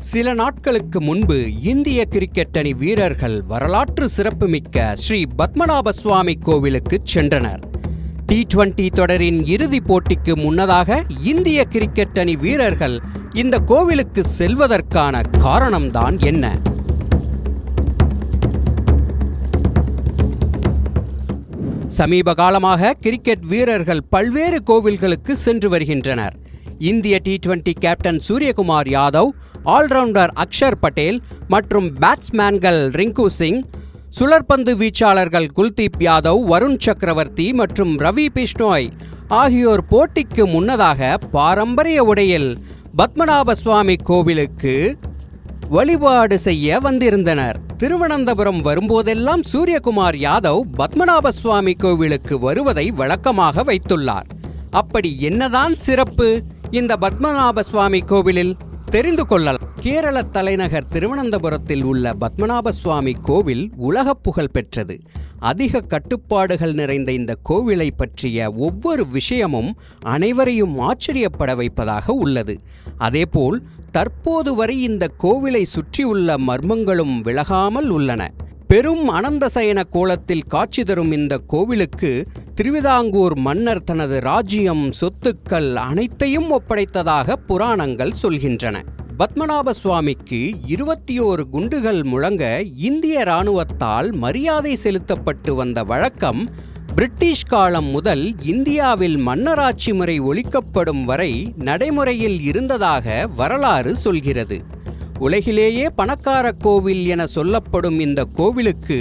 சில நாட்களுக்கு முன்பு இந்திய கிரிக்கெட் அணி வீரர்கள் வரலாற்று சிறப்புமிக்க ஸ்ரீ பத்மநாப சுவாமி கோவிலுக்கு சென்றனர். T20 தொடரின் இறுதிப் போட்டிக்கு முன்னதாக இந்திய கிரிக்கெட் அணி வீரர்கள் இந்த கோவிலுக்கு செல்வதற்கான காரணம்தான் என்ன? சமீப காலமாக கிரிக்கெட் வீரர்கள் பல்வேறு கோவில்களுக்கு சென்று வருகின்றனர். இந்திய T20 captain Suryakumar Yadav, allrounder Akshar Patel மற்றும் பேட்ஸ்மேன்கள் ரிங்கு சிங், சுழற்பந்து வீச்சாளர்கள் குல்தீப் யாதவ், வருண் சக்கரவர்த்தி மற்றும் ரவி பிஷ்னோய் ஆகியோர் போட்டிக்கு முன்னதாக பாரம்பரிய உடையில் பத்மநாப சுவாமி கோவிலுக்கு வழிபாடு செய்ய வந்திருந்தனர். திருவனந்தபுரம் வரும்போதெல்லாம் சூரியகுமார் யாதவ் பத்மநாப சுவாமி கோவிலுக்கு வருவதை வழக்கமாக வைத்துள்ளார். அப்படி என்னதான் சிறப்பு இந்த பத்மநாப சுவாமி கோவிலில்? தெரிந்து கொள்ளலாம். கேரள தலைநகர் திருவனந்தபுரத்தில் உள்ள பத்மநாப சுவாமி கோவில் உலக புகழ் பெற்றது. அதிக கட்டுப்பாடுகள் நிறைந்த இந்த கோவிலை பற்றிய ஒவ்வொரு விஷயமும் அனைவரையும் ஆச்சரியப்பட வைப்பதாக உள்ளது. அதேபோல் தற்போது வரை இந்த கோவிலை சுற்றியுள்ள மர்மங்களும் விலகாமல் உள்ளன. பெரும் அனந்தசயன கோலத்தில் காட்சி தரும் இந்த கோவிலுக்கு திருவிதாங்கூர் மன்னர் தனது ராஜ்யம், சொத்துக்கள் அனைத்தையும் ஒப்படைத்ததாக புராணங்கள் சொல்கின்றன. பத்மநாப சுவாமிக்கு 21 குண்டுகள் முழங்க இந்திய இராணுவத்தால் மரியாதை செலுத்தப்பட்டு வந்த வழக்கம் பிரிட்டிஷ் காலம் முதல் இந்தியாவில் மன்னராட்சி முறை ஒழிக்கப்படும் வரை நடைமுறையில் இருந்ததாக வரலாறு சொல்கிறது. உலகிலேயே பணக்கார கோவில் என சொல்லப்படும் இந்த கோவிலுக்கு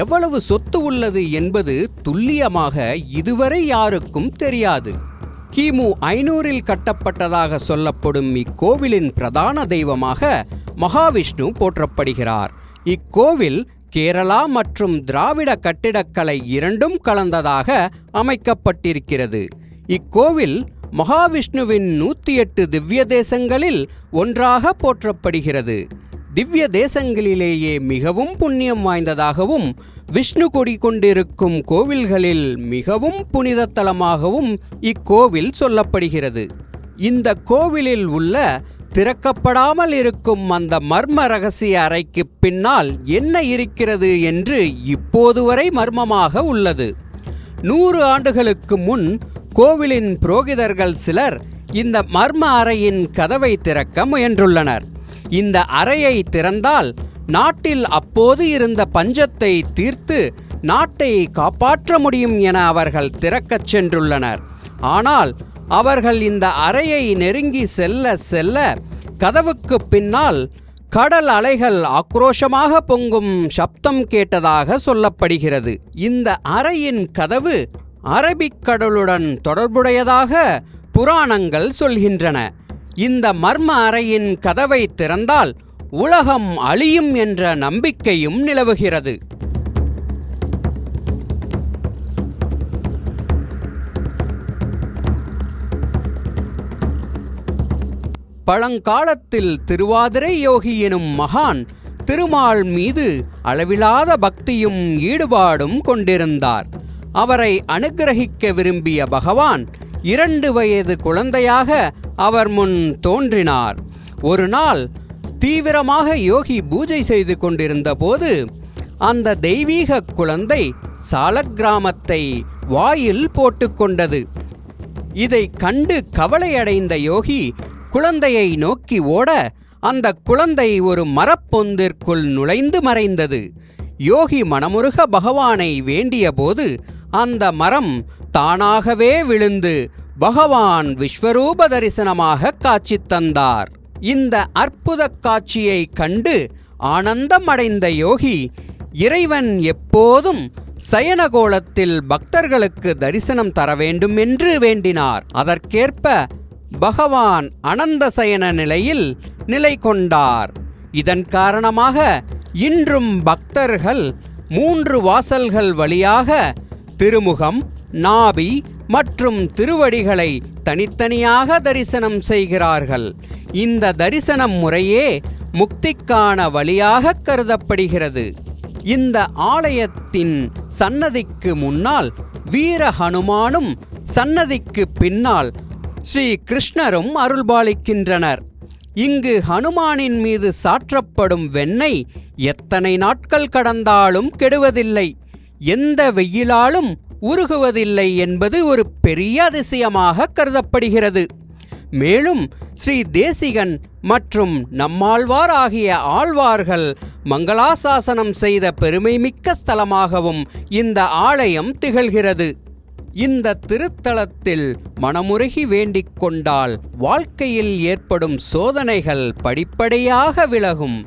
எவ்வளவு சொத்து உள்ளது என்பது துல்லியமாக இதுவரை யாருக்கும் தெரியாது. கிமு 500இல் கட்டப்பட்டதாக சொல்லப்படும் இக்கோவிலின் பிரதான தெய்வமாக மகாவிஷ்ணு போற்றப்படுகிறார். இக்கோவில் கேரளா மற்றும் திராவிட கட்டிடக்கலை இரண்டும் கலந்ததாக அமைக்கப்பட்டிருக்கிறது. இக்கோவில் மகாவிஷ்ணுவின் 108 திவ்ய தேசங்களில் ஒன்றாக போற்றப்படுகிறது. திவ்ய தேசங்களிலேயே மிகவும் புண்ணியம் வாய்ந்ததாகவும் விஷ்ணு கொடி கொண்டிருக்கும் கோவில்களில் மிகவும் புனித தலமாகவும் இக்கோவில் சொல்லப்படுகிறது. இந்த கோவிலில் உள்ள திறக்கப்படாமல் இருக்கும் அந்த மர்ம ரகசிய அறைக்கு பின்னால் என்ன இருக்கிறது என்று இப்போது வரை மர்மமாக உள்ளது. 100 ஆண்டுகளுக்கு முன் கோவிலின் புரோகிதர்கள் சிலர் இந்த மர்ம அறையின் கதவை திறக்க முயன்றுள்ளனர். இந்த அறையை திறந்தால் நாட்டில் அப்போது இருந்த பஞ்சத்தை தீர்த்து நாட்டை காப்பாற்ற முடியும் என அவர்கள் திறக்கச் சென்றுள்ளனர். ஆனால் அவர்கள் இந்த அறையை நெருங்கி செல்ல செல்ல கதவுக்கு பின்னால் கடல் அலைகள் ஆக்ரோஷமாக பொங்கும் சப்தம் கேட்டதாக சொல்லப்படுகிறது. இந்த அறையின் கதவு அரபிக் கடலுடன் தொடர்புடையதாக புராணங்கள் சொல்கின்றன. இந்த மர்ம அறையின் கதவை திறந்தால் உலகம் அழியும் என்ற நம்பிக்கையும் நிலவுகிறது. பழங்காலத்தில் திருவாதிரை யோகி எனும் மகான் திருமால் மீது அளவிலாத பக்தியும் ஈடுபாடும் கொண்டிருந்தார். அவரை அனுக்கிரகிக்க விரும்பிய பகவான் 2 வயது குழந்தையாக அவர் முன் தோன்றினார். ஒரு நாள் தீவிரமாக யோகி பூஜை செய்து கொண்டிருந்த போது அந்த தெய்வீக குழந்தை சாலக்கிராமத்தை வாயில் போட்டுக்கொண்டது. இதை கண்டு கவலையடைந்த யோகி குழந்தையை நோக்கி ஓட அந்த குழந்தை ஒரு மரப்பொந்திற்குள் நுழைந்து மறைந்தது. யோகி மனமுருக பகவானை வேண்டிய போது அந்த மரம் தானாகவே விழுந்து பகவான் விஸ்வரூப தரிசனமாக காட்சி தந்தார். இந்த அற்புத காட்சியை கண்டு ஆனந்தம் அடைந்த யோகி இறைவன் எப்போதும் சயனகோலத்தில் பக்தர்களுக்கு தரிசனம் தர வேண்டும் என்று வேண்டினார். அதற்கேற்ப பகவான் அனந்த சயன நிலையில் நிலை கொண்டார். இதன் காரணமாக இன்றும் பக்தர்கள் 3 வாசல்கள் வழியாக திருமுகம், நாபி மற்றும் திருவடிகளை தனித்தனியாக தரிசனம் செய்கிறார்கள். இந்த தரிசனம் முறையே முக்திக்கான வழியாக கருதப்படுகிறது. இந்த ஆலயத்தின் சன்னதிக்கு முன்னால் வீர ஹனுமானும் சன்னதிக்கு பின்னால் ஸ்ரீ கிருஷ்ணரும் அருள்பாலிக்கின்றனர். இங்கு ஹனுமானின் மீது சாற்றப்படும் வெண்ணெய் எத்தனை நாட்கள் கடந்தாலும் கெடுவதில்லை, எந்த வெயிலாலும் உருகுவதில்லை என்பது ஒரு பெரிய அதிசயமாக கருதப்படுகிறது. மேலும் ஸ்ரீ தேசிகன் மற்றும் நம்மாழ்வார் ஆகிய ஆழ்வார்கள் மங்களாசாசனம் செய்த பெருமைமிக்க ஸ்தலமாகவும் இந்த ஆலயம் திகழ்கிறது. இந்த திருத்தலத்தில் மனமுருகி வேண்டிக் கொண்டால் வாழ்க்கையில் ஏற்படும் சோதனைகள் படிப்படியாக விலகும்.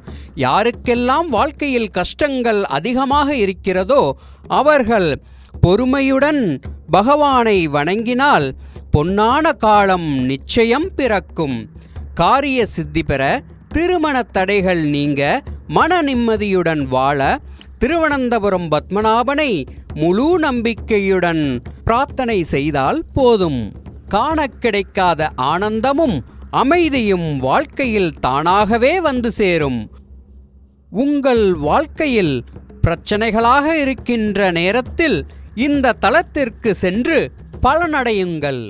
யாருக்கெல்லாம் வாழ்க்கையில் கஷ்டங்கள் அதிகமாக இருக்கிறதோ அவர்கள் பொறுமையுடன் பகவானை வணங்கினால் பொன்னான காலம் நிச்சயம் பிறக்கும். காரிய சித்தி பெற, திருமண தடைகள் நீங்க, மன நிம்மதியுடன் வாழ திருவனந்தபுரம் பத்மநாபனை முழு நம்பிக்கையுடன் பிரார்த்தனை செய்தால் போதும். காண கிடைக்காத ஆனந்தமும் அமைதியும் வாழ்க்கையில் தானாகவே வந்து சேரும். உங்கள் வாழ்க்கையில் பிரச்சனைகளாக இருக்கின்ற நேரத்தில் இந்த தலத்திற்கு சென்று பலனடையுங்கள்.